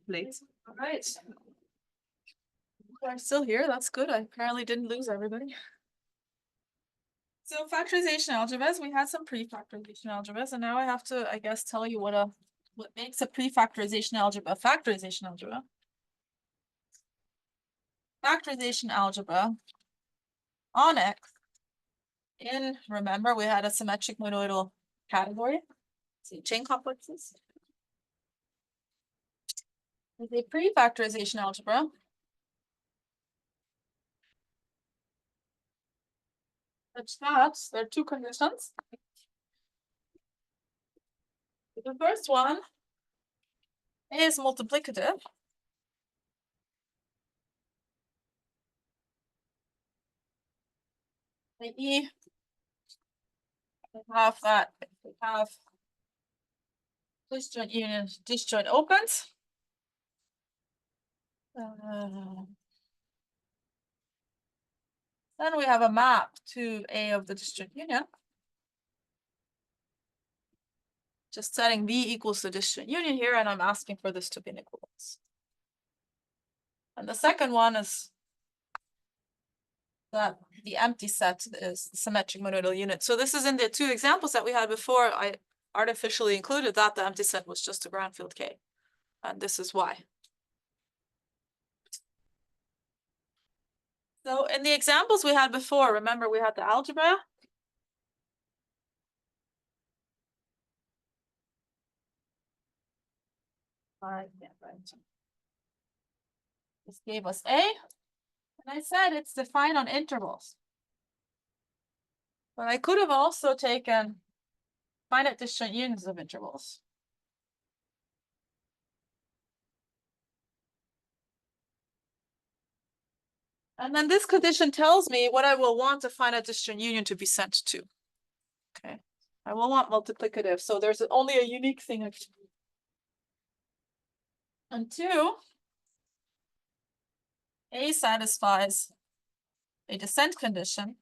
Late. All right. We're still here. That's good. I apparently didn't lose everybody. So factorization algebras, we had some pre-factorization algebras, and now I have to, I guess, tell you what makes a pre-factorization algebra a factorization algebra. Factorization algebra on X remember, we had a symmetric monoidal category. See, chain complexes. With a pre-factorization algebra, such that there are two conditions. The first one is multiplicative. i.e., we have disjoint union, disjoint opens. Then we have a map to A of the disjoint union. Just setting V equals the disjoint union here, and I'm asking for this to be an equivalence. And the second one is that the empty set is the symmetric monoidal unit. So this is in the two examples that we had before. I artificially included that the empty set was just a ground field K. And this is why. So in the examples we had before, remember we had the algebra. This gave us A. And I said it's defined on intervals. But I could have also taken finite disjoint unions of intervals. And then this condition tells me what I will want a finite disjoint union to be sent to. Okay. I will want multiplicative. So there's only a unique thing. And two, A satisfies a descent condition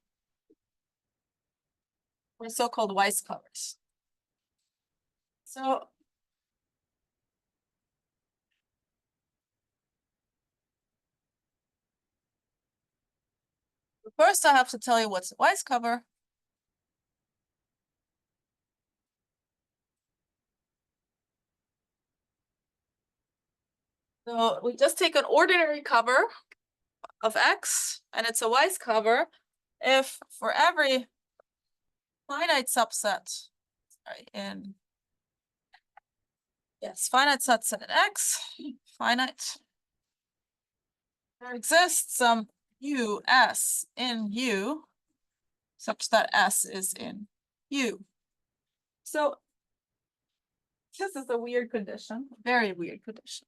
for so-called Weiss covers. So first I have to tell you what's a Weiss cover. So we just take an ordinary cover of X, and it's a Weiss cover if for every finite subset, sorry, finite subset in X, finite, there exists some U S in U such that S is in U. So this is a weird condition, very weird condition.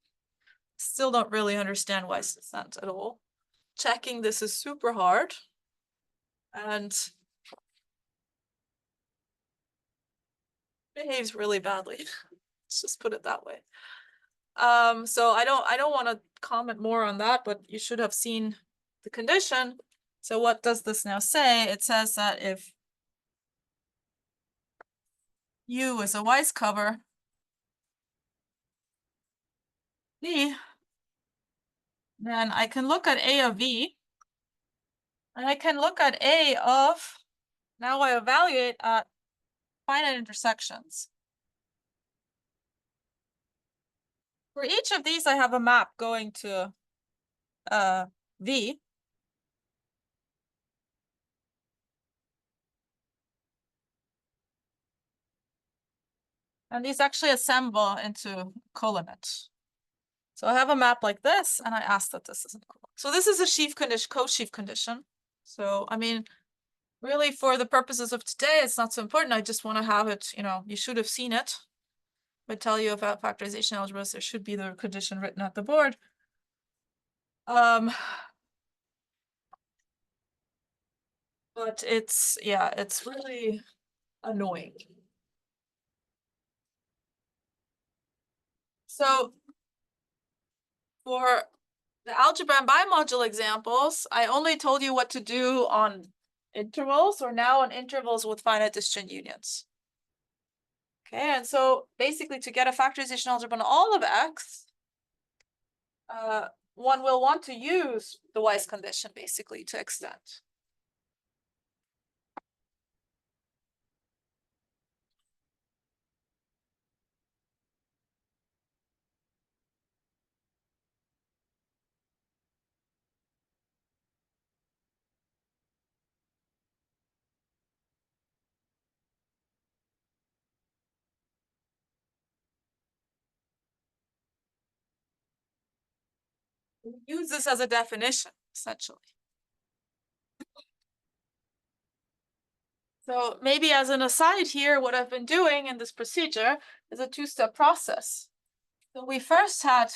Still don't really understand Weiss descent at all. Checking this is super hard. And behaves really badly. Let's just put it that way. So I don't want to comment more on that, but you should have seen the condition. So what does this now say? It says that if U is a Weiss cover, V, then I can look at A of V, and I can look at A of, now I evaluate at finite intersections. For each of these, I have a map going to V. And these actually assemble into colimit. So I have a map like this, and I ask that this is an equivalent. So this is a sheaf condition, co-sheaf condition. So, I mean, really for the purposes of today, it's not so important. I just want to have it, you should have seen it. If I tell you about factorization algebras, there should be the condition written at the board. But it's really annoying. So for the algebra and bimodule examples, I only told you what to do on intervals, or now on intervals with finite disjoint unions. Okay, and so basically to get a factorization algebra on all of X, one will want to use the Weiss condition basically to extend. Use this as a definition, essentially. So maybe as an aside here, what I've been doing in this procedure is a two-step process. So we first had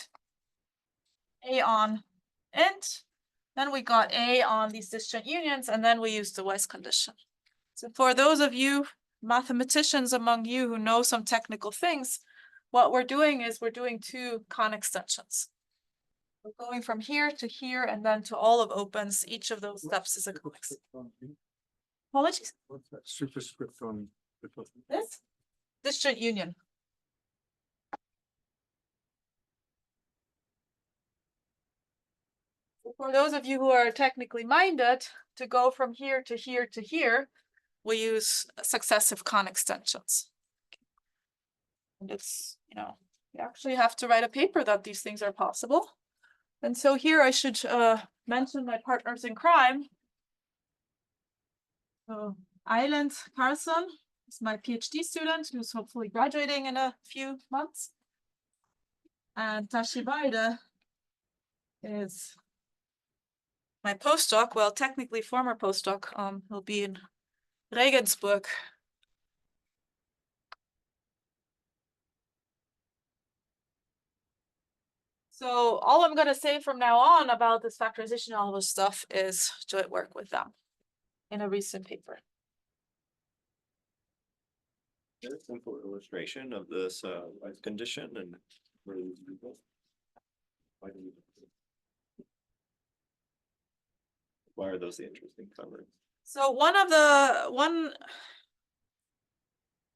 A on int, then we got A on these disjoint unions, and then we used the Weiss condition. So for those of you mathematicians among you who know some technical things, what we're doing is we're doing two Kahn extensions. We're going from here to here and then to all of opens. Each of those steps is a Kahn extension. Apologies. What's that superscript on? This disjoint union. For those of you who are technically minded, to go from here to here to here, we use successive Kahn extensions. And it's, you actually have to write a paper that these things are possible. And so here I should mention my partners in crime. So Island Carson is my PhD student who's hopefully graduating in a few months. And Tashibaida is my postdoc, well, technically former postdoc. He'll be in Regensburg. So all I'm going to say from now on about this factorization and all this stuff is joint work with them in a recent paper. A simple illustration of this life condition and where these people. Why are those the interesting covers? So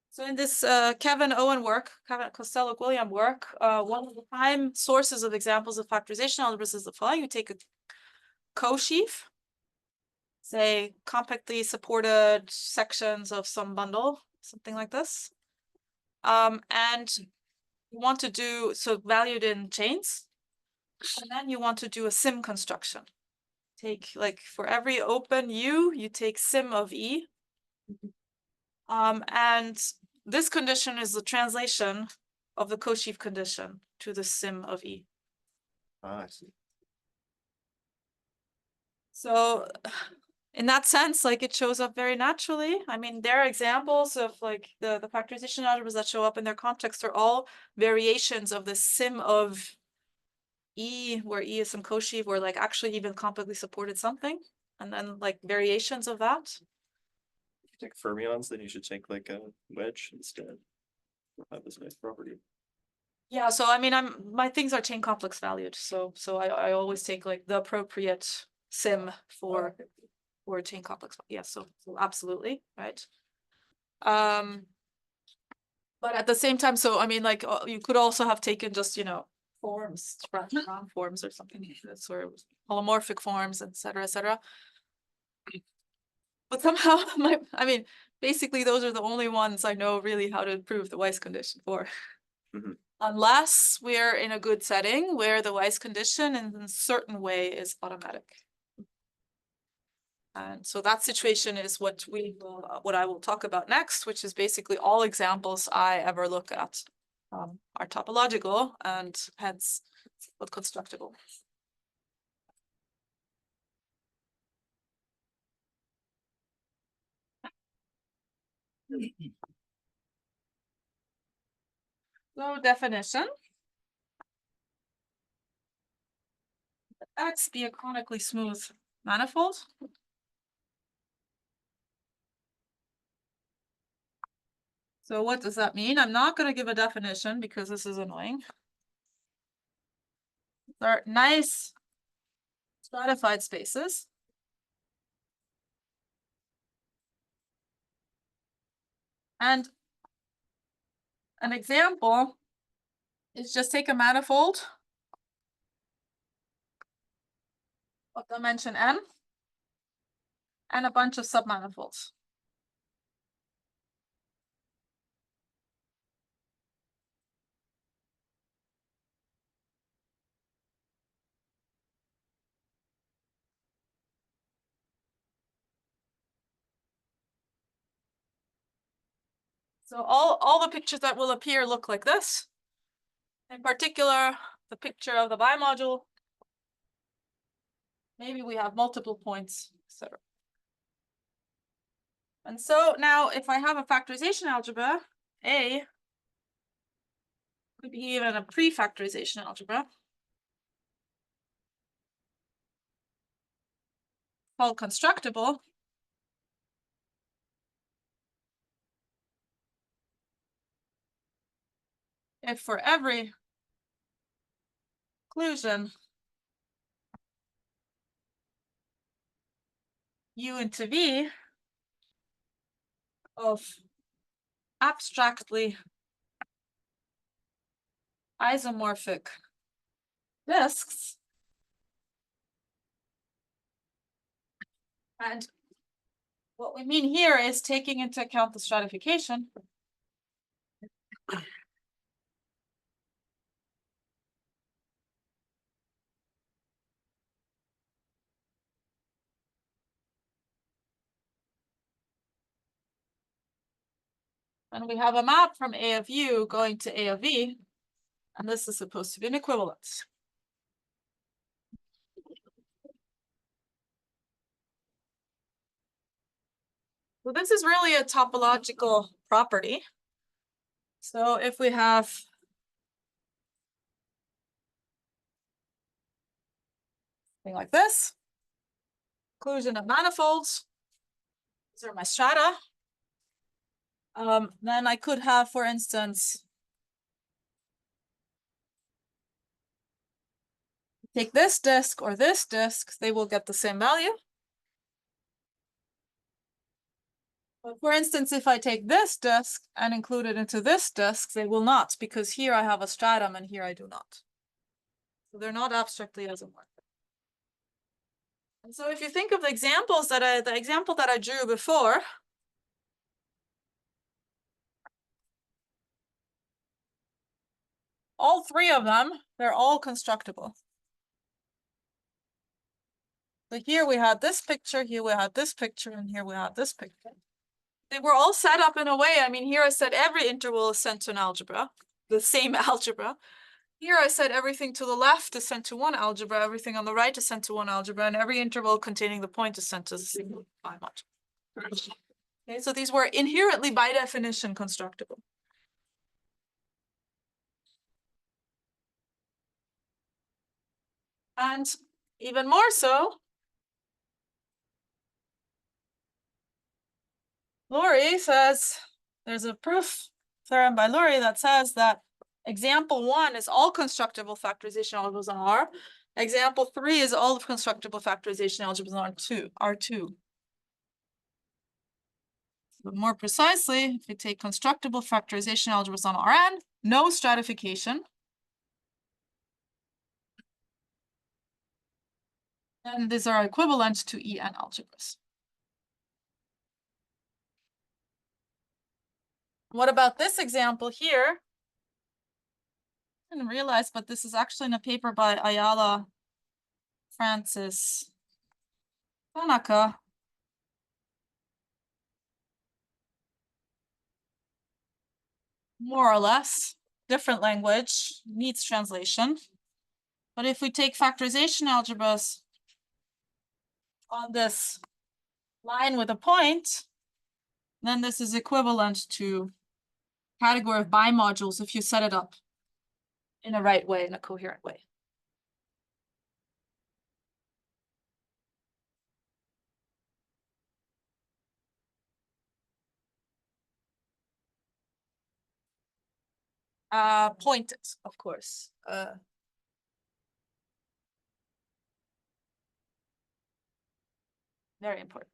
so in this Kevin Owen work, Kevin Costello-Guilliam work, one of the prime sources of examples of factorization algebras is the following. You take a co-sheaf, say compactly supported sections of some bundle, something like this. And you want to do, so valued in chains, and then you want to do a sim construction. Take, like, for every open U, you take sim of E. And this condition is the translation of the co-sheaf condition to the sim of E. Ah, I see. So in that sense, like, it shows up very naturally. I mean, there are examples of like the factorization algebras that show up in their context are all variations of the sim of E, where E is some co-sheaf, where like actually even compactly supported something, and then like variations of that. If you take fermions, then you should take like a wedge instead. Have this nice property. Yeah, so I mean, my things are chain complex valued, so I always take like the appropriate sim for chain complex. Yeah, so absolutely, right. But at the same time, so I mean, like, you could also have taken just, forms, round forms or something like this, or holomorphic forms, etc., etc. But somehow, I mean, basically, those are the only ones I know really how to prove the Weiss condition for. Mhm. Unless we're in a good setting where the Weiss condition in a certain way is automatic. And so that situation is what I will talk about next, which is basically all examples I ever look at are topological and hence what constructible. So definition. X be a conically smooth manifold. So what does that mean? I'm not going to give a definition because this is annoying. There are nice stratified spaces. And an example is just take a manifold of dimension n and a bunch of submanifolds. So all the pictures that will appear look like this. In particular, the picture of the bimodule. Maybe we have multiple points, etc. And so now if I have a factorization algebra, A could be even a pre-factorization algebra called constructible. If for every inclusion U into V of abstractly isomorphic disks, and what we mean here is taking into account the stratification. And we have a map from A of U going to A of V, and this is supposed to be an equivalence. So this is really a topological property. So if we have something like this, inclusion of manifolds, these are my strata. Then I could have, for instance, take this disk or this disk, they will get the same value. But for instance, if I take this disk and include it into this disk, they will not, because here I have a stratum and here I do not. So they're not abstractly isomorphic. And so if you think of the examples that the example that I drew before, all three of them, they're all constructible. So here we had this picture, here we had this picture, and here we had this picture. They were all set up in a way. I mean, here I said every interval is sent to an algebra, the same algebra. Here I said everything to the left is sent to one algebra, everything on the right is sent to one algebra, and every interval containing the point is sent to the single bimodule. Okay, so these were inherently, by definition, constructible. And even more so, Laurie says, there's a proof theorem by Laurie that says that example 1 is all constructible factorization algebras on R. Example 3 is all constructible factorization algebras on R2. But more precisely, if we take constructible factorization algebras on Rn, no stratification, then these are equivalent to En algebras. What about this example here? I didn't realize, but this is actually in a paper by Ayala, Francis, Tanaka. More or less, different language, needs translation. But if we take factorization algebras on this line with a point, then this is equivalent to category of bimodules if you set it up in a right way, in a coherent way. Pointed, of course. Very important.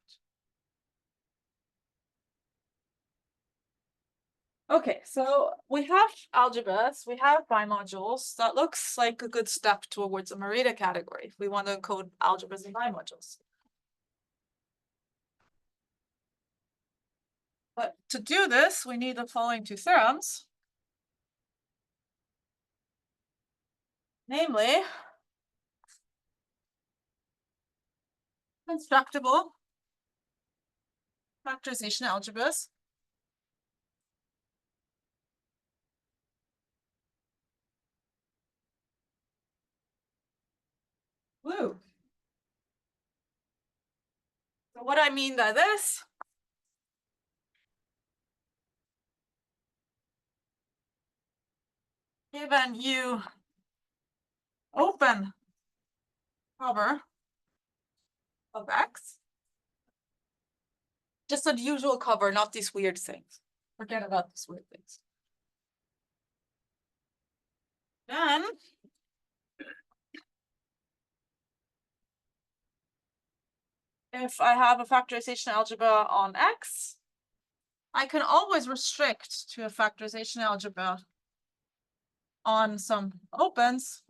Okay, so we have algebras, we have bimodules. That looks like a good step towards a Merida category if we want to encode algebras and bimodules. But to do this, we need the following two theorems. Namely, constructible factorization algebras blue. So what I mean by this given you open cover of X, just a usual cover, not these weird things. Forget about these weird things. Then if I have a factorization algebra on X, I can always restrict to a factorization algebra on some opens,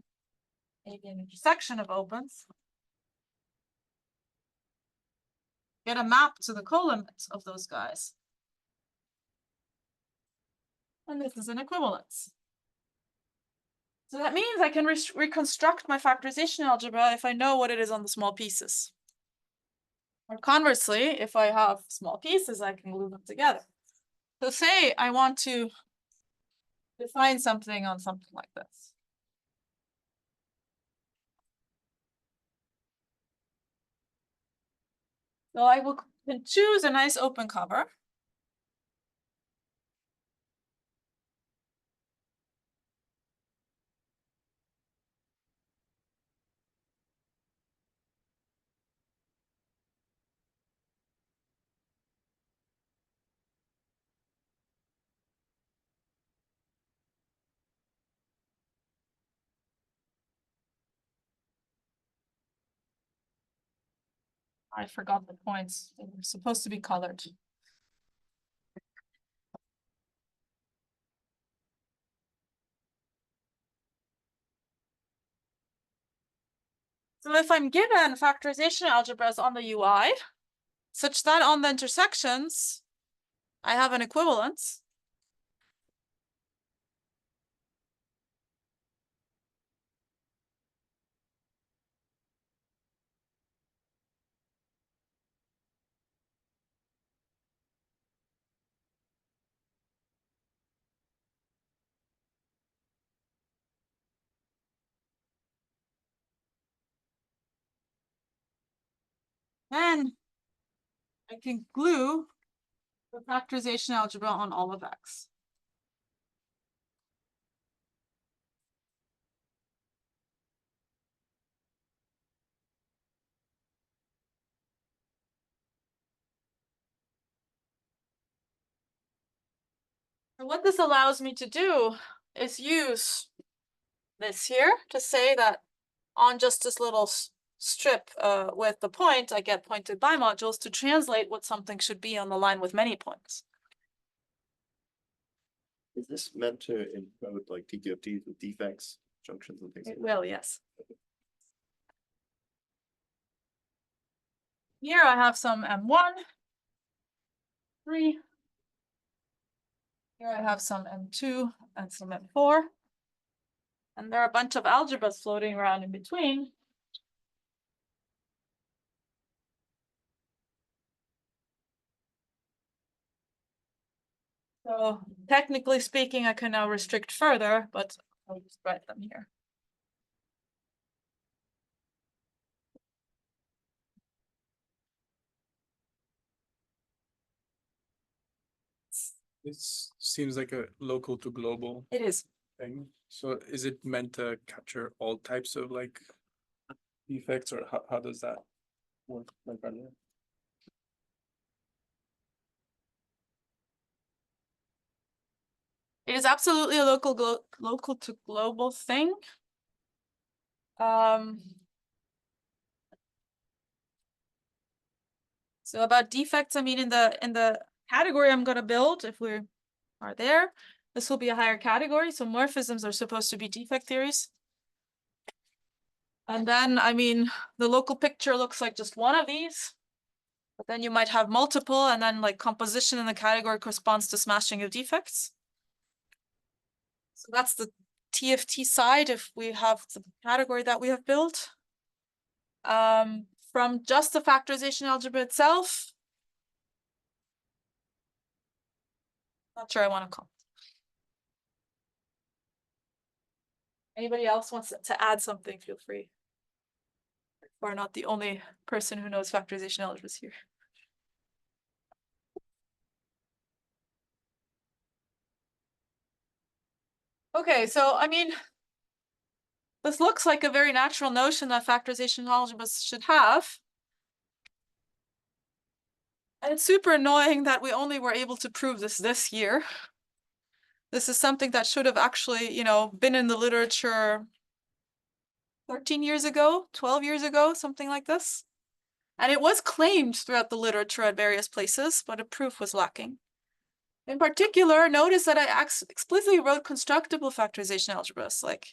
maybe an intersection of opens. Get a map to the colimit of those guys. And this is an equivalence. So that means I can reconstruct my factorization algebra if I know what it is on the small pieces. Or conversely, if I have small pieces, I can glue them together. So say I want to define something on something like this. So I will choose a nice open cover. I forgot the points. They were supposed to be colored. So if I'm given factorization algebras on the UI, such that on the intersections, I have an equivalence. Then I can glue the factorization algebra on all of X. And what this allows me to do is use this here to say that on just this little strip with the point, I get pointed bimodules to translate what something should be on the line with many points. Is this meant to encode like QFTs with defects, junctions and things? It will, yes. Here I have some M1, 3. Here I have some M2 and some M4. And there are a bunch of algebras floating around in between. So technically speaking, I can now restrict further, but I'll just write them here. This seems like a local to global It is. thing. So is it meant to capture all types of like defects, or how does that work? Like, It is absolutely a local to global thing. So about defects, I mean in the category I'm gonna build, if we're are there. This will be a higher category, so morphisms are supposed to be defect theories. And then, I mean, the local picture looks like just one of these, but then you might have multiple, and then like composition in the category corresponds to smashing of defects. So that's the TFT side if we have the category that we have built. From just the factorization algebra itself, not sure I want to call. Anybody else wants to add something, feel free. We're not the only person who knows factorization algebras here. Okay, so I mean, this looks like a very natural notion that factorization algebras should have. And it's super annoying that we only were able to prove this year. This is something that should have actually, you know, been in the literature 13 years ago, 12 years ago, something like this. And it was claimed throughout the literature at various places, but a proof was lacking. In particular, notice that I explicitly wrote constructible factorization algebras. Like,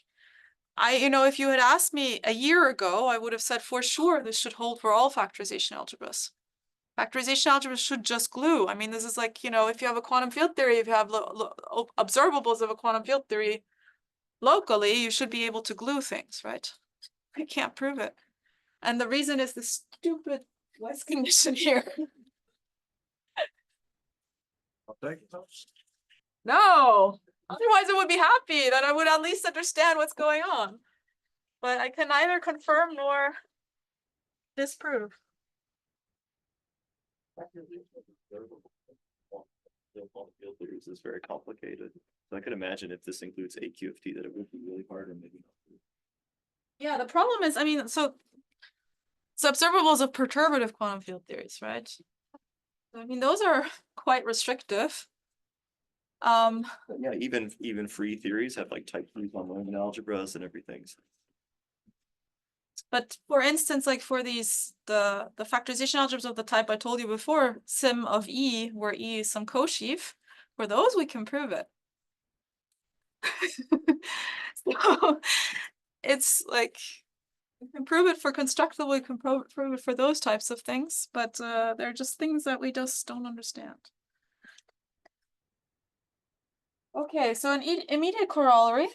you know, if you had asked me a year ago, I would have said for sure this should hold for all factorization algebras. Factorization algebras should just glue. I mean, this is like, you know, if you have a quantum field theory, if you have observables of a quantum field theory locally, you should be able to glue things, right? I can't prove it. And the reason is the stupid West condition here. No, otherwise I would be happy that I would at least understand what's going on. But I can neither confirm nor disprove. Field theories is very complicated. So I could imagine if this includes a QFT that it would be really hard or maybe not. Yeah, the problem is, I mean, so it's observables of perturbative quantum field theories, right? I mean, those are quite restrictive. But yeah, even free theories have like type 3 nonlinear algebras and everything. But for instance, like for these, the factorization algebras of the type I told you before, sim of E, where E is some co-sheaf, for those we can prove it. So it's like, we can prove it for constructible, we can prove it for those types of things, but they're just things that we just don't understand. Okay, so an immediate corollary,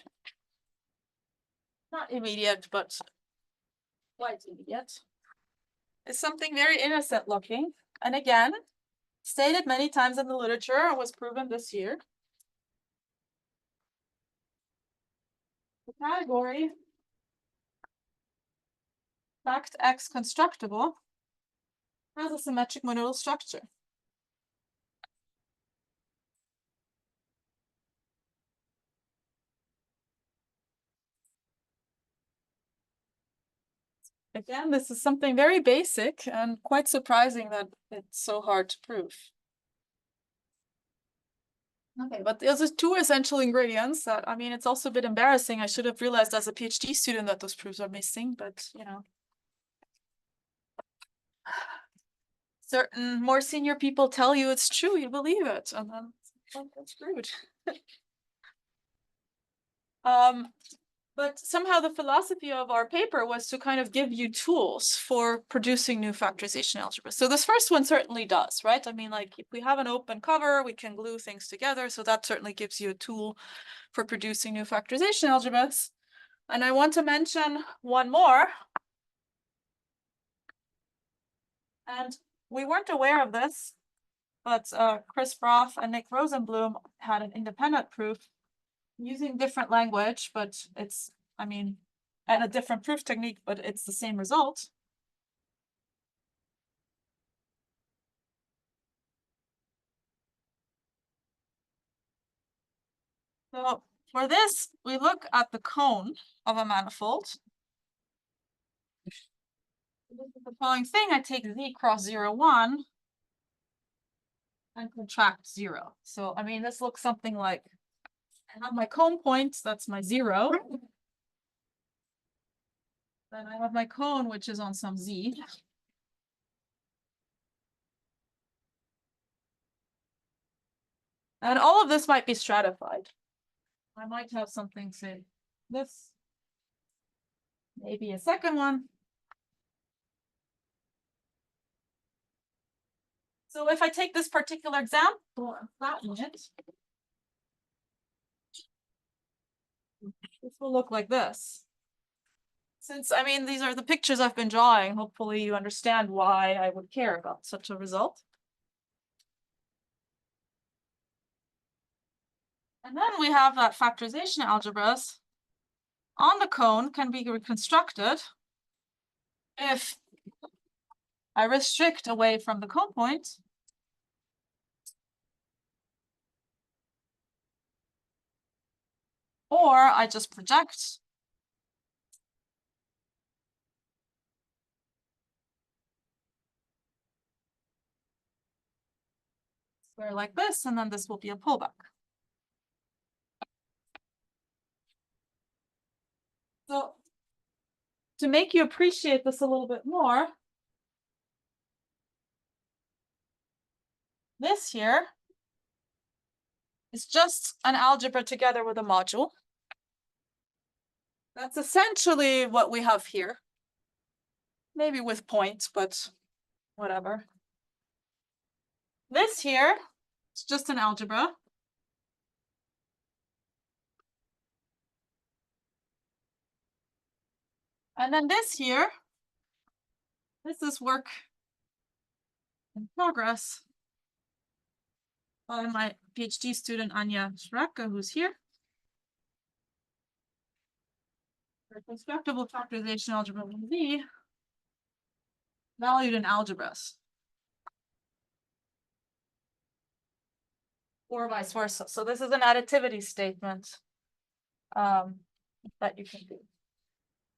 not immediate, but quite immediate, is something very innocent looking. And again, stated many times in the literature and was proven this year. The category fact X constructible has a symmetric monodal structure. Again, this is something very basic and quite surprising that it's so hard to prove. Okay, but those are two essential ingredients that, I mean, it's also a bit embarrassing. I should have realized as a PhD student that those proofs are missing, but you know. Certain more senior people tell you it's true, you believe it, and then that's screwed. But somehow the philosophy of our paper was to kind of give you tools for producing new factorization algebras. So this first one certainly does, right? I mean, like if we have an open cover, we can glue things together. So that certainly gives you a tool for producing new factorization algebras. And I want to mention one more. And we weren't aware of this, but Chris Broth and Nick Rosenblum had an independent proof using different language, but it's, I mean, and a different proof technique, but it's the same result. So for this, we look at the cone of a manifold. This is the following thing. I take Z cross 0, 1 and contract 0. So, I mean, this looks something like, I have my cone point, that's my 0. Then I have my cone, which is on some Z. And all of this might be stratified. I might have something say this. Maybe a second one. So if I take this particular example and flatten it, this will look like this. Since, I mean, these are the pictures I've been drawing, hopefully you understand why I would care about such a result. And then we have that factorization algebras on the cone can be reconstructed if I restrict away from the cone point or I just project square like this, and then this will be a pullback. So to make you appreciate this a little bit more, this here is just an algebra together with a module. That's essentially what we have here. Maybe with points, but whatever. This here is just an algebra. And then this here, this is work in progress by my PhD student Anya Shraka, who's here. For constructible factorization algebra Z, valued in algebras. Or vice versa. So this is an additivity statement that you can do.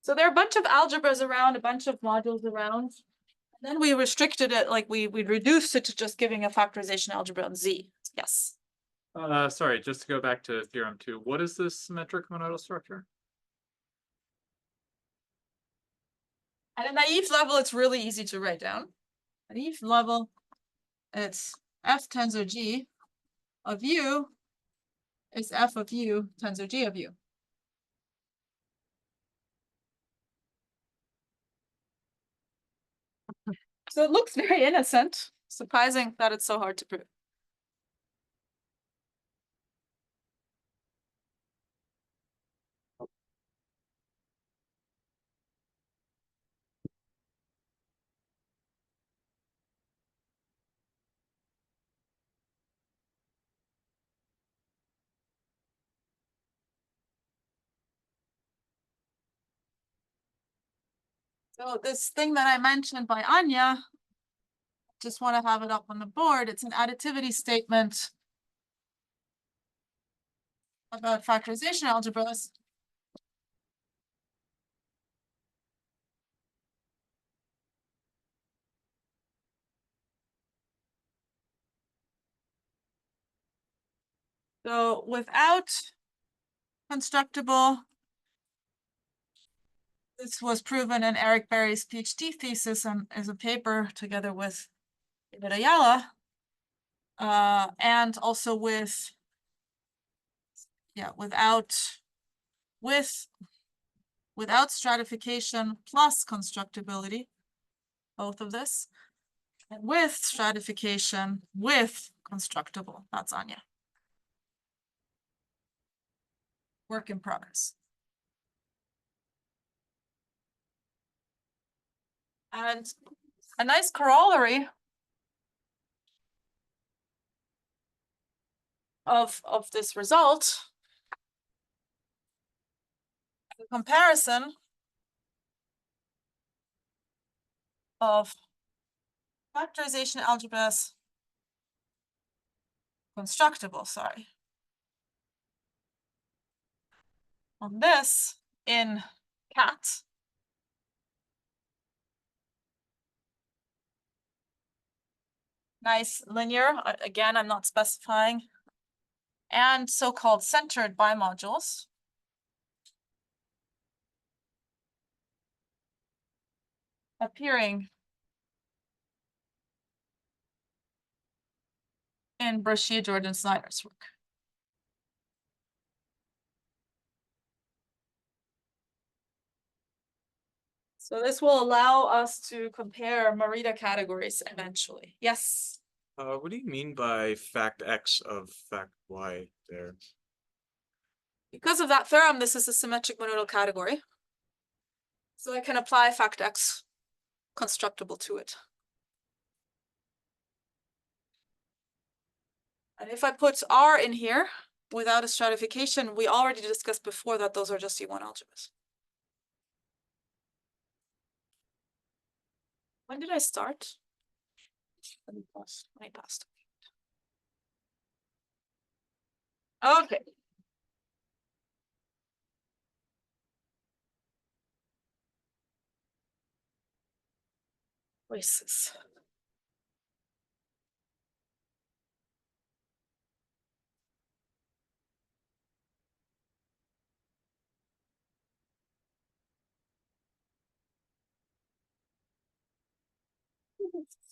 So there are a bunch of algebras around, a bunch of modules around. And then we restricted it, like we reduced it to just giving a factorization algebra on Z. Yes. Sorry, just to go back to theorem 2, what is this symmetric monodal structure? At a naive level, it's really easy to write down. Naive level, it's F tensor G of U is F of U tensor G of U. So it looks very innocent. Surprising that it's so hard to prove. So this thing that I mentioned by Anya, just want to have it up on the board. It's an additivity statement about factorization algebras. So without constructible, this was proven in Eric Berry's PhD thesis and as a paper together with David Ayala, and also with, yeah, without stratification plus constructibility, both of this, and with stratification with constructible. That's Anya. Work in progress. And a nice corollary of this result, the comparison of factorization algebras, constructible, sorry, on this in CAT. Nice linear, again, I'm not specifying, and so-called centered bimodules. Appearing in Brashear, Jordan, Snyder's work. So this will allow us to compare Merida categories eventually. Yes. What do you mean by fact X of fact Y there? Because of that theorem, this is a symmetric monodal category. So I can apply fact X constructible to it. And if I put R in here without a stratification, we already discussed before that those are just E1 algebras. When did I start? 20 past. Okay. Voices.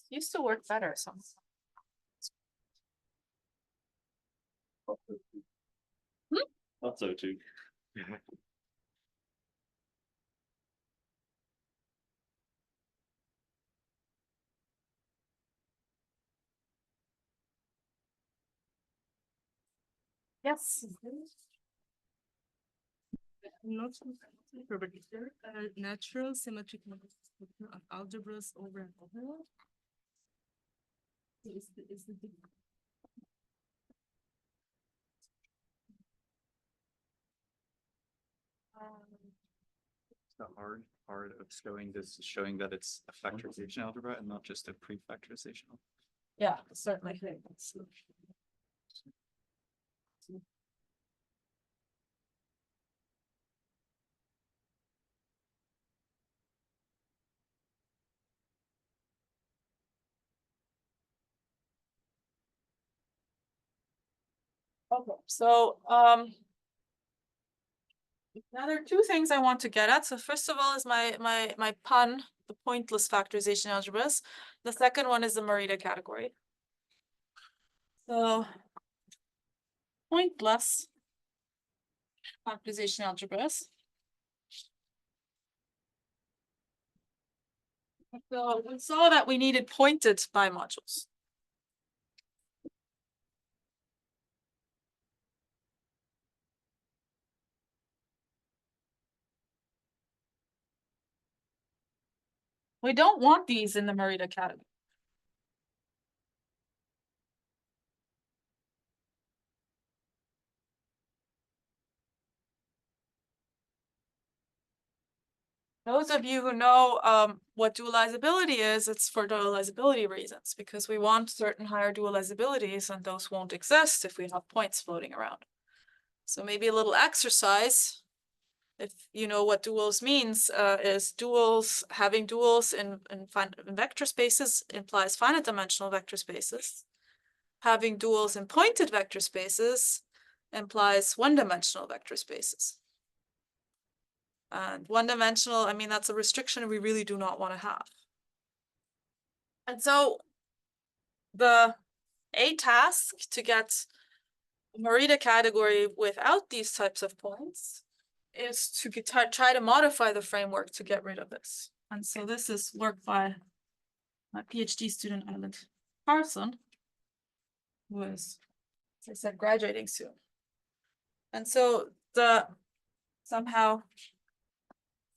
Used to work better sometimes. Thought so too. Yes. Not but is there a natural symmetric multiplication of algebras over and over? So is the The hard part of showing this is showing that it's a factorization algebra and not just a pre-factorization. Yeah, certainly. Okay, so now there are two things I want to get at. So first of all is my pun, the pointless factorization algebras. The second one is the Merida category. So pointless factorization algebras. So we saw that we needed pointed bimodules. We don't want these in the Merida category. Those of you who know what dualizability is, it's for dualizability reasons, because we want certain higher dualizabilities and those won't exist if we have points floating around. So maybe a little exercise, if you know what duals means, is duals, having duals in vector spaces implies finite dimensional vector spaces. Having duals in pointed vector spaces implies one-dimensional vector spaces. And one-dimensional, I mean, that's a restriction we really do not want to have. And so the task to get Merida category without these types of points is to try to modify the framework to get rid of this. And so this is work by my PhD student, Island Carson, who is, as I said, graduating soon. And so somehow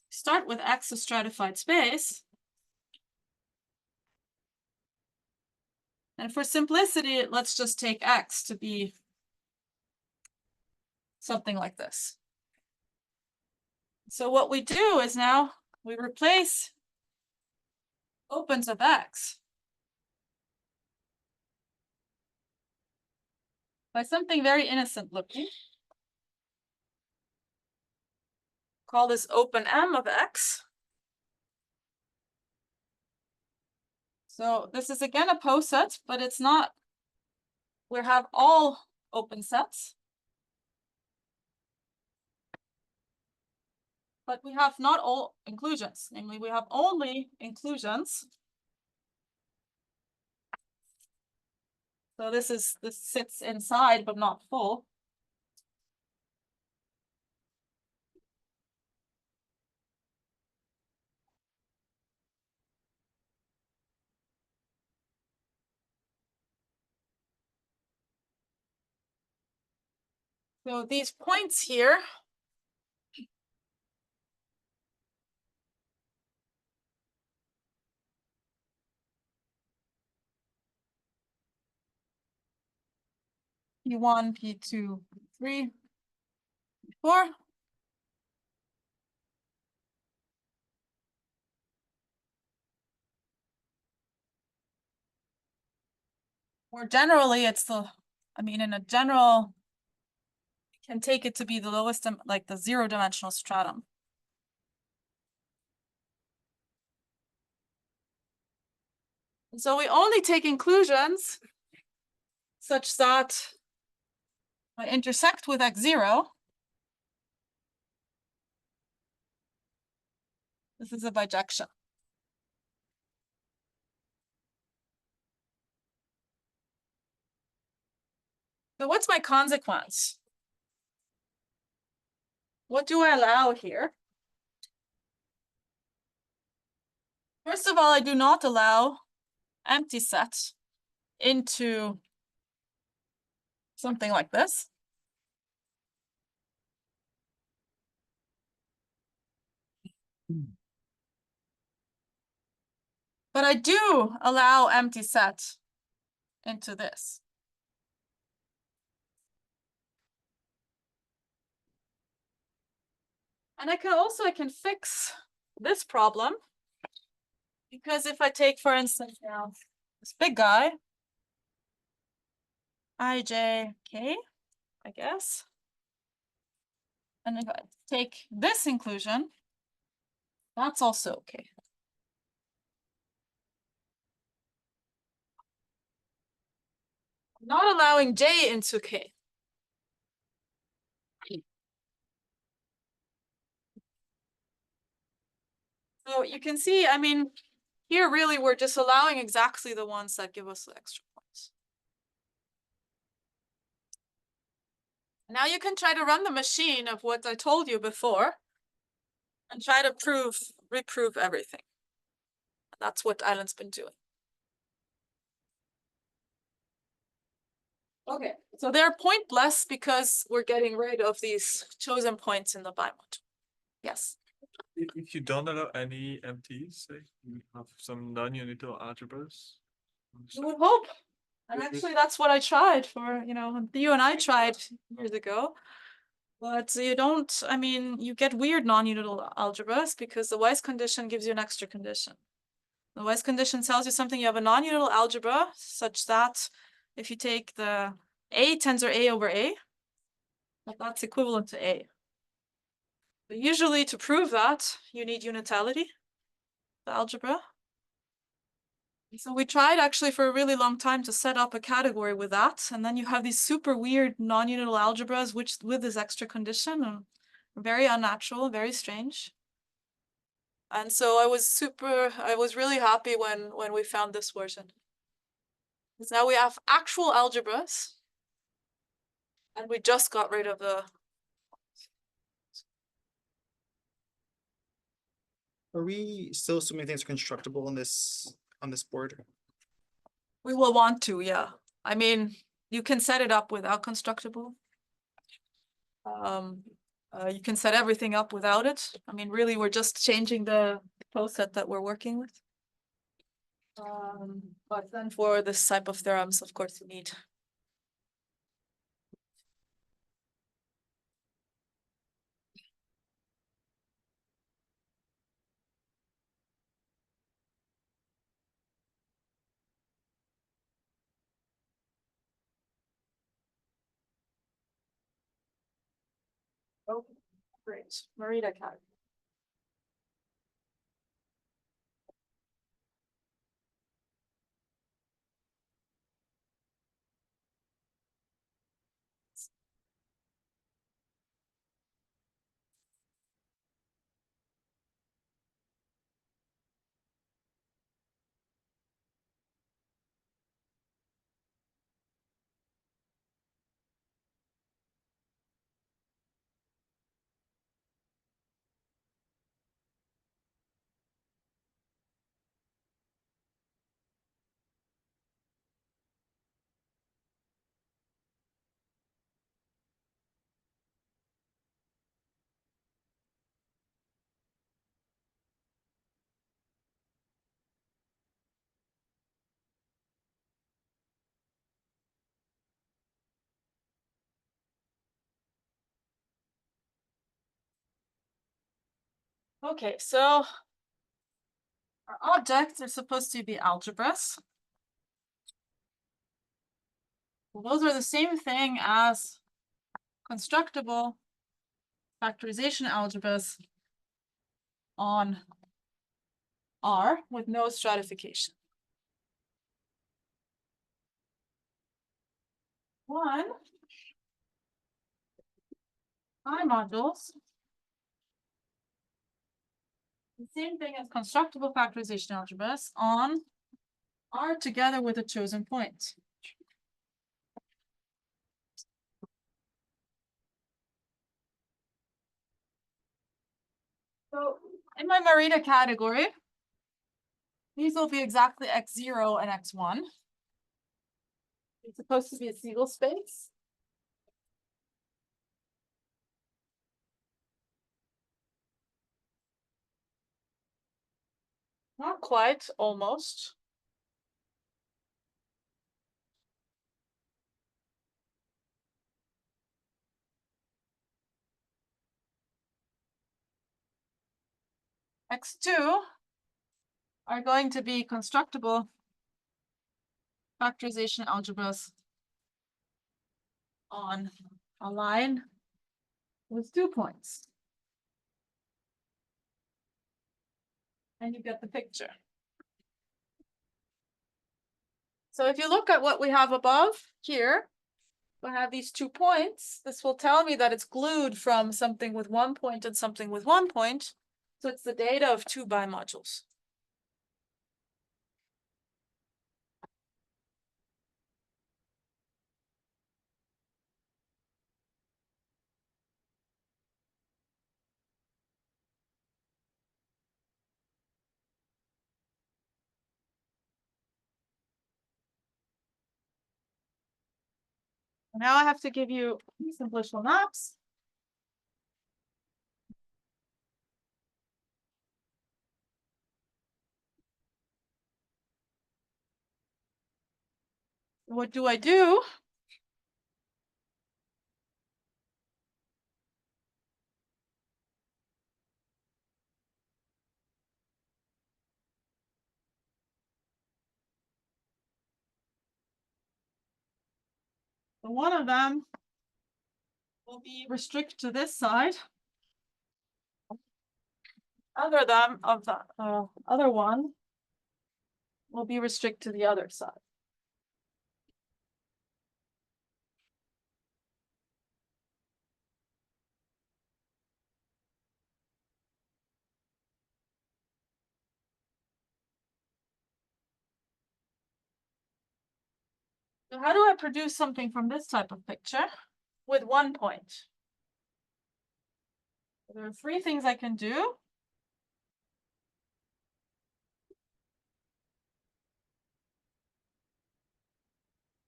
start with X as stratified space. And for simplicity, let's just take X to be something like this. So what we do is now we replace opens of X by something very innocent looking. Call this open M of X. So this is again a poset, but it's not, we have all open sets. But we have not all inclusions, namely we have only inclusions So this sits inside but not full. So these points here P1, P2, P3, P4. Or generally it's I mean, in a general, you can take it to be the lowest, like the 0-dimensional stratum. And so we only take inclusions such that I intersect with x0. This is a bijection. So what's my consequence? What do I allow here? First of all, I do not allow empty set into something like this. But I do allow empty set into this. And I can fix this problem, because if I take, for instance, now this big guy, ijk, I guess, and if I take this inclusion, that's also okay. I'm not allowing j into k. So you can see, I mean, here really we're just allowing exactly the ones that give us the extra points. Now you can try to run the machine of what I told you before and try to reprove everything. That's what Alan's been doing. Okay, so they're pointless because we're getting rid of these chosen points in the bimodule. Yes. If you don't allow any MTs, say you have some non-unital algebras. You would hope. And actually that's what I tried for, you and I tried years ago. But you don't, I mean, you get weird non-unital algebras because the Weiss condition gives you an extra condition. The Weiss condition tells you something, you have a non-unital algebra such that if you take the A tensor A over A, that's equivalent to A. But usually to prove that, you need unitality, the algebra. So we tried actually for a really long time to set up a category with that. And then you have these super weird non-unital algebras with this extra condition, and very unnatural, very strange. And so I was really happy when we found this version. Because now we have actual algebras and we just got rid of the. Are we still assuming things are constructible on this board? We will want to, yeah. I mean, you can set it up without constructible. You can set everything up without it. I mean, really, we're just changing the set that we're working with. But then for this type of theorems, of course, you need. Oh, great. Marita Cat. Okay, so our objects are supposed to be algebras. Well, those are the same thing as constructible factorization algebras on R with no stratification. One, I modules. The same thing as constructible factorization algebras on R together with a chosen point. So in my Marita category, these will be exactly x0 and x1. It's supposed to be a single space. Not quite, almost. X2 are going to be constructible factorization algebras on a line with 2 points. And you get the picture. So if you look at what we have above here, we have these 2 points. This will tell me that it's glued from something with 1 point and something with 1 point. So it's the data of 2 bimodules. Now I have to give you simplicial maps. What do I do? So one of them will be restricted to this side. Other them of the other one will be restricted to the other side. So how do I produce something from this type of picture with 1 point? There are 3 things I can do.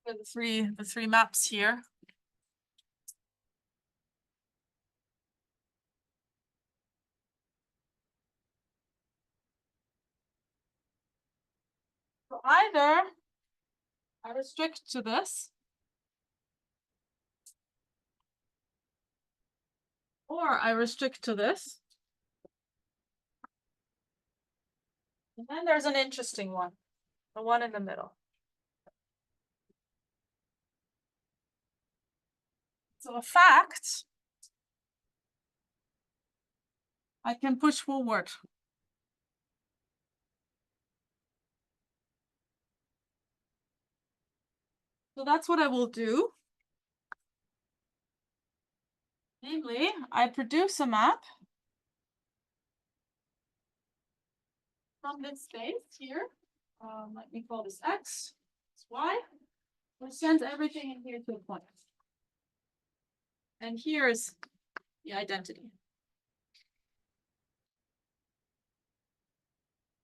The three maps here. So either I restrict to this, or I restrict to this. And then there's an interesting one, the one in the middle. So a fact, I can push forward. So that's what I will do. Namely, I produce a map from this space here. Let me call this X, this Y, which sends everything in here to a point. And here's the identity.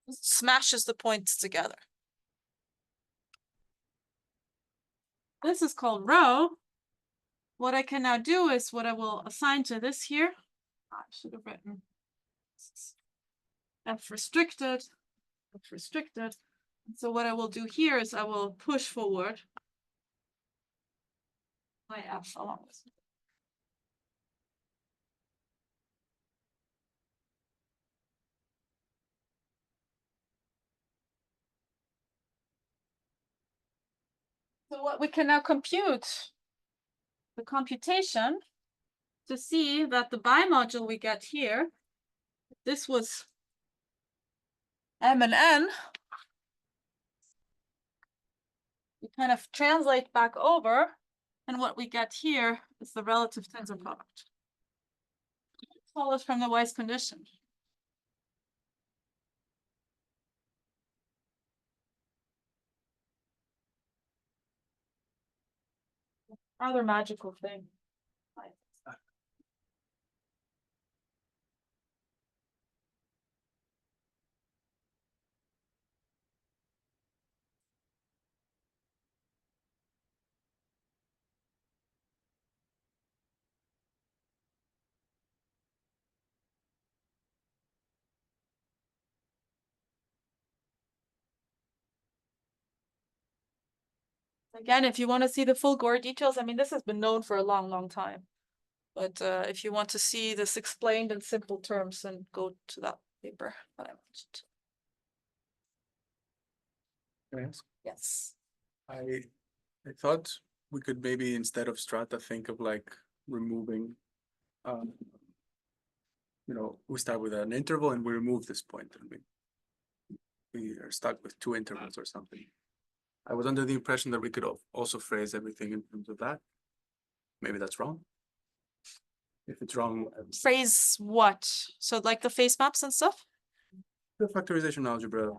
This smashes the points together. This is called row. What I can now do is what I will assign to this here. I should have written F restricted, F restricted. So what I will do here is I will push forward my F along this. So what we can now compute, the computation, to see that the bimodule we get here, this was M and N. We kind of translate back over, and what we get here is the relative tensor product. Follows from the Weiss condition. Rather magical thing. Again, if you want to see the full gore details, I mean, this has been known for a long, long time. But if you want to see this explained in simple terms, then go to that paper that I mentioned. Can I ask? Yes. I thought we could maybe, instead of strata, think of like removing, we start with an interval and we remove this point and we are stuck with two intervals or something. I was under the impression that we could also phrase everything in terms of that. Maybe that's wrong. If it's wrong, Phrase what? So like the face maps and stuff? the factorization algebra.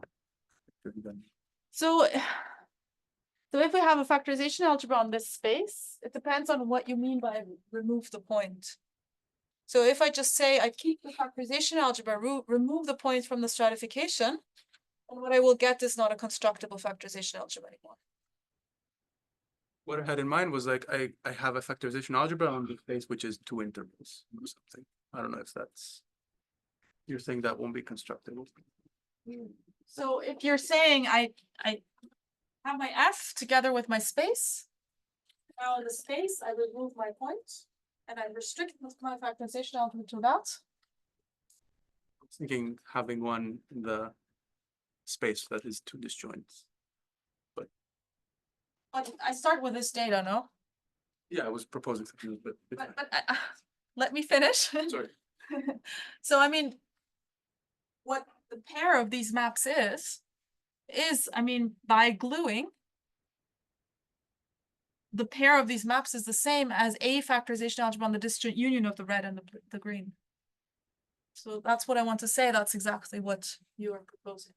So if we have a factorization algebra on this space, it depends on what you mean by remove the point. So if I just say I keep the factorization algebra, remove the point from the stratification, and what I will get is not a constructible factorization algebra anymore. What I had in mind was like I have a factorization algebra on the space which is two intervals or something. I don't know if that's, you're saying that won't be constructible. So if you're saying I have my F together with my space, now in the space I remove my point and I restrict my factorization algebra to that. I was thinking having one in the space that is two disjoints. But I start with this data, no? Yeah, I was proposing something, but Let me finish. sorry. So I mean, what the pair of these maps is I mean, by gluing, the pair of these maps is the same as a factorization algebra on the disjoint union of the red and the green. So that's what I want to say. That's exactly what you are proposing.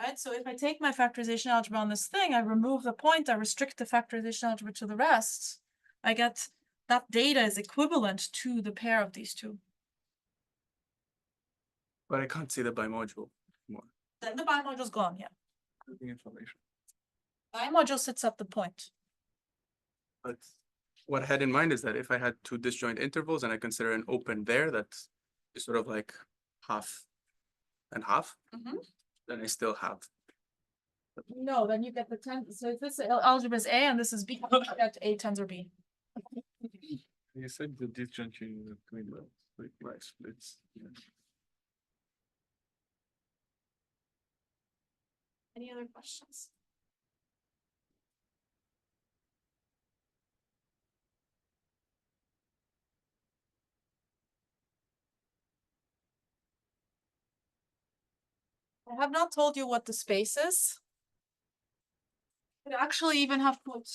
Right, so if I take my factorization algebra on this thing, I remove the point, I restrict the factorization algebra to the rest, I get that data is equivalent to the pair of these two. But I can't see the bimodule more. Then the bimodule's gone, yeah. Information. Bimodule sits at the point. But what I had in mind is that if I had two disjoint intervals and I consider an open there, that is sort of like half and half, then I still have. No, then you get the so if this algebra is A and this is B, you get A tensor B. You said the disjoint union between the right splits. Yeah. Any other questions? I have not told you what the space is. I actually even have put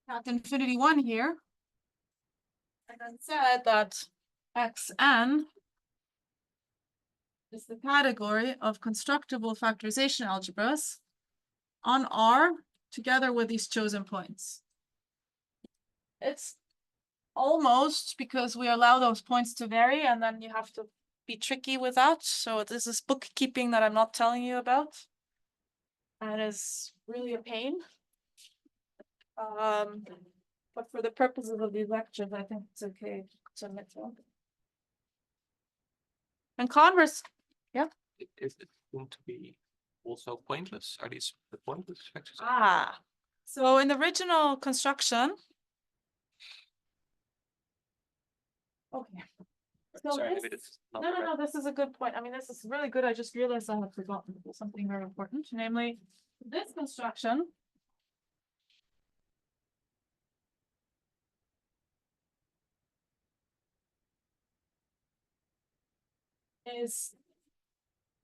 at infinity 1 here. And then said that Xn is the category of constructible factorization algebras on R together with these chosen points. It's almost because we allow those points to vary and then you have to be tricky with that. So this is bookkeeping that I'm not telling you about. That is really a pain. But for the purposes of these lectures, I think it's okay to admit to. And converse, yeah. Is it going to be also pointless? Are these the pointless factors? So in the original construction. Okay. So Sorry, this, maybe it's not no, this is a good point. I mean, this is really good. I just realized I had forgotten something very important, namely this construction is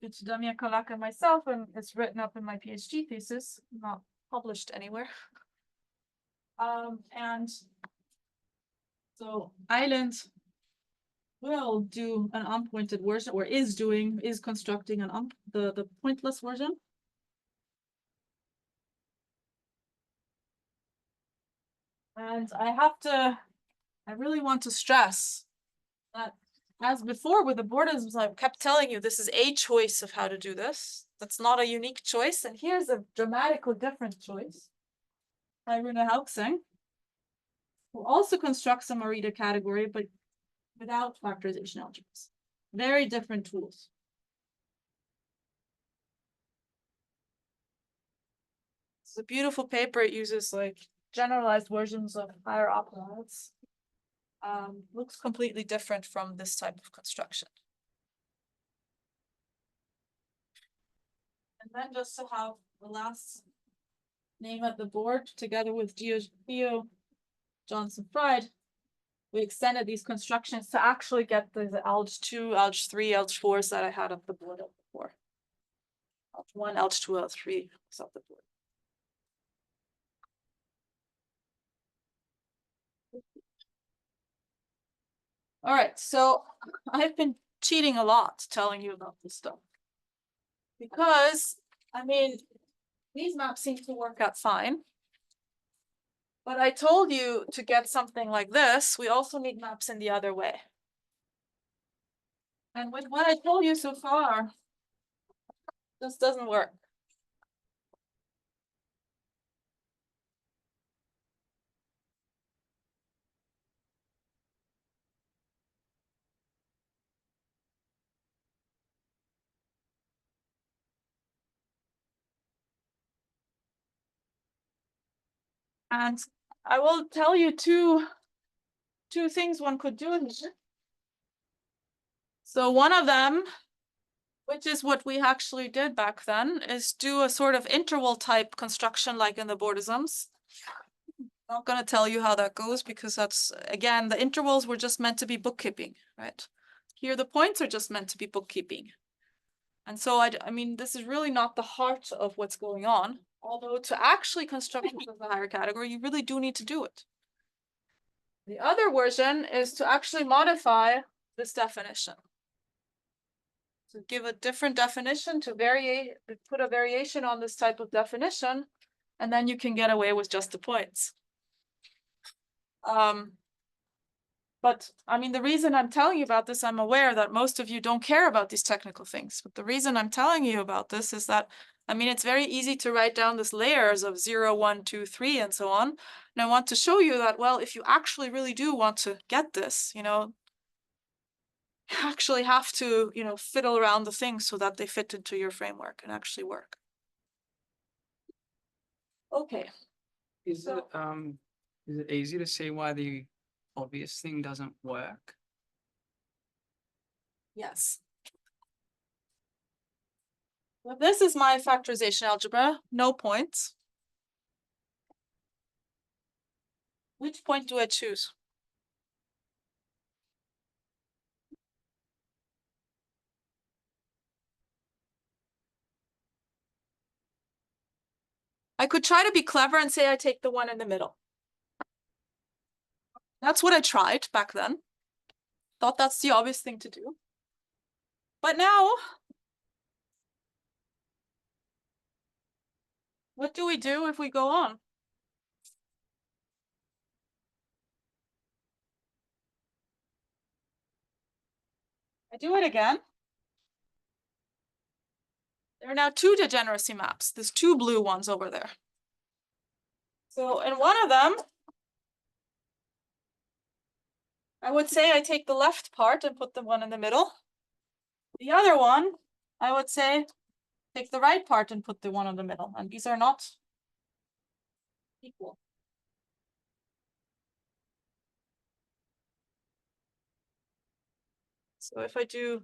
it's Damia Kalak and myself, and it's written up in my PhD thesis, not published anywhere. And so Island will do an unpointed version, or is constructing the pointless version. And I really want to stress that, as before with the Buddhisms, I kept telling you this is a choice of how to do this. That's not a unique choice. And here's a dramatically different choice by Rune Hauksing, who also constructs a Morita category, but without factorization algebras. Very different tools. It's a beautiful paper. It uses like generalized versions of higher operands. Looks completely different from this type of construction. And then just to have the last name at the board, together with Theo Johnson Fried, we extended these constructions to actually get the alg 2, alg 3, alg 4s that I had up the board before. Alg 1, alg 2, alg 3 was up the board. All right, so I've been cheating a lot telling you about this stuff. Because, I mean, these maps seem to work out fine. But I told you to get something like this, we also need maps in the other way. And with what I told you so far, this doesn't work. And I will tell you two things one could do in here. So one of them, which is what we actually did back then, is do a sort of interval type construction like in the Buddhisms. Not going to tell you how that goes because that's, again, the intervals were just meant to be bookkeeping, right? Here the points are just meant to be bookkeeping. And so I mean, this is really not the heart of what's going on. Although to actually construct it as a higher category, you really do need to do it. The other version is to actually modify this definition. To give a different definition, to put a variation on this type of definition, and then you can get away with just the points. But I mean, the reason I'm telling you about this, I'm aware that most of you don't care about these technical things. But the reason I'm telling you about this is that, I mean, it's very easy to write down these layers of 0, 1, 2, 3, and so on. And I want to show you that, well, if you actually really do want to get this, you know, you actually have to, you know, fiddle around the things so that they fit into your framework and actually work. Okay. Is it easy to see why the obvious thing doesn't work? Yes. Well, this is my factorization algebra, no points. Which point do I choose? I could try to be clever and say I take the one in the middle. That's what I tried back then. Thought that's the obvious thing to do. But now, what do we do if we go on? I do it again. There are now two degeneracy maps. There's two blue ones over there. So in one of them, I would say I take the left part and put the one in the middle. The other one, I would say take the right part and put the one in the middle. And these are not equal. So if I do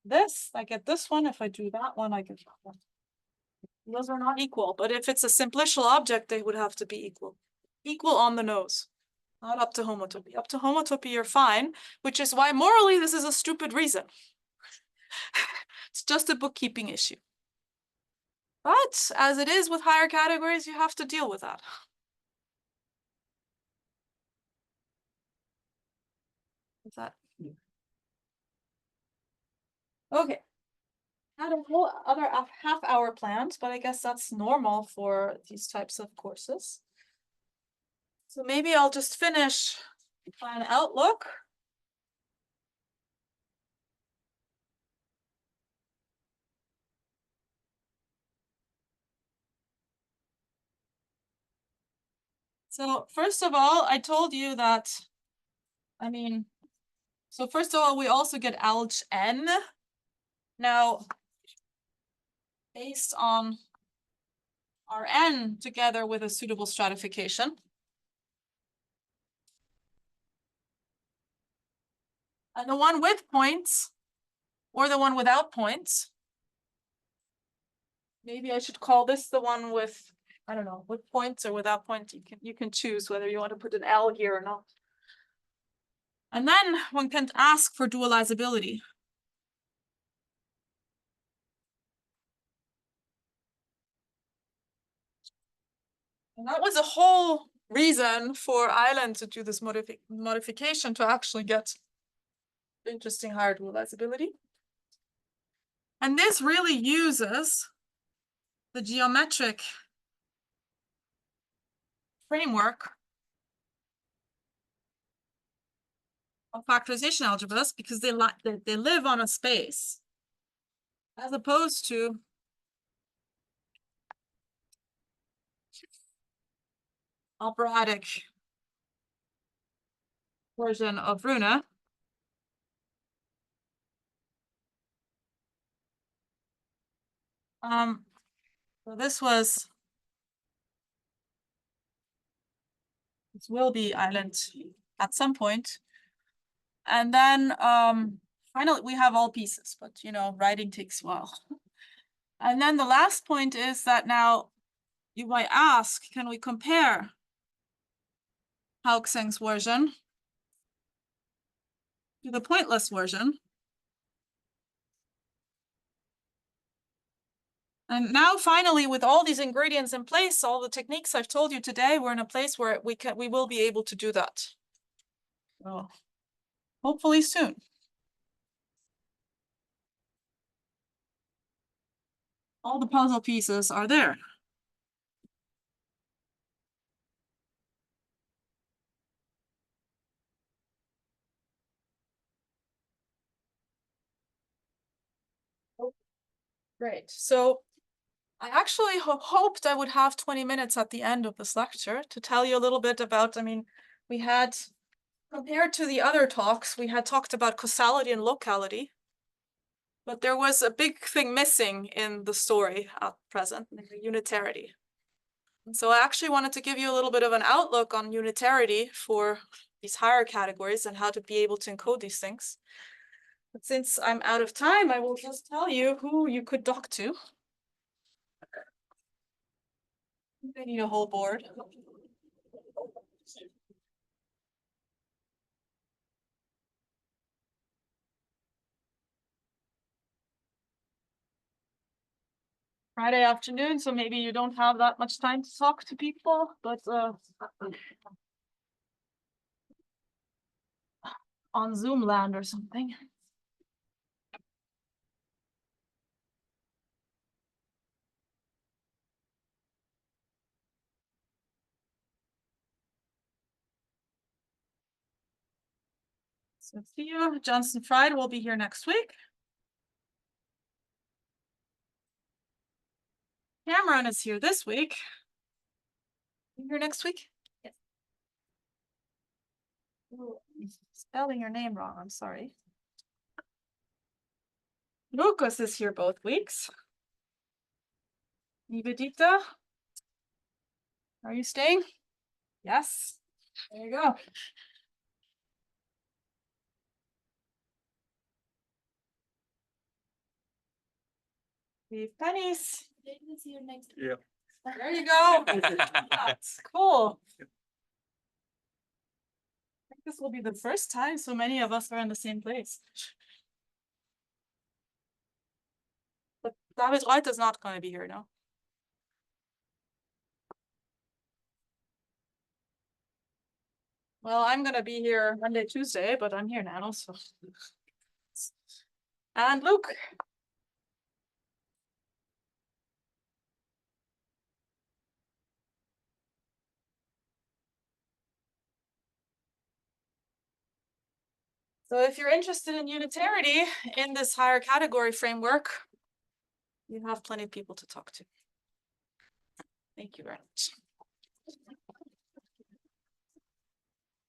this, I get this one. If I do that one, I get that one. Those are not equal, but if it's a simplicial object, they would have to be equal. Equal on the nose, not up to homotopy. Up to homotopy, you're fine, which is why morally this is a stupid reason. It's just a bookkeeping issue. But as it is with higher categories, you have to deal with that. Is that? Okay. Had a whole other half hour planned, but I guess that's normal for these types of courses. So maybe I'll just finish plan outlook. So first of all, I told you that, so first of all, we also get alg n. Now, based on our n together with a suitable stratification. And the one with points or the one without points. Maybe I should call this the one with, I don't know, with points or without points. You can choose whether you want to put an L here or not. And then one can ask for dualizability. And that was a whole reason for Island to do this modification to actually get interesting higher dualizability. And this really uses the geometric framework of factorization algebras because they live on a space as opposed to operatic version of Rune. So this will be Island at some point. And then finally we have all pieces, but you know, writing takes a while. And then the last point is that now you might ask, can we compare Haukseng's version to the pointless version? And now finally, with all these ingredients in place, all the techniques I've told you today, we're in a place where we will be able to do that. So hopefully soon. All the puzzle pieces are there. Great. So I actually hoped I would have 20 minutes at the end of this lecture to tell you a little bit about, we had, compared to the other talks, we had talked about causality and locality, but there was a big thing missing in the story at present, unitarity. And so I actually wanted to give you a little bit of an outlook on unitarity for these higher categories and how to be able to encode these things. But since I'm out of time, I will just tell you who you could dock to. They need a whole board. Friday afternoon, so maybe you don't have that much time to talk to people, but on Zoom land or something. So Theo Johnson Fried will be here next week. Cameron is here this week. You here next week? Yes. Ooh, I'm spelling your name wrong, I'm sorry. Lucas is here both weeks. Nivedita, are you staying? Yes. There you go. Steve Pennies Yeah. There you go. That's cool. I think this will be the first time so many of us are in the same place. But David Reuter is not going to be here now. Well, I'm gonna be here Monday, Tuesday, but I'm here now, so. And Luke. So if you're interested in unitarity in this higher category framework, you have plenty of people to talk to. Thank you very much.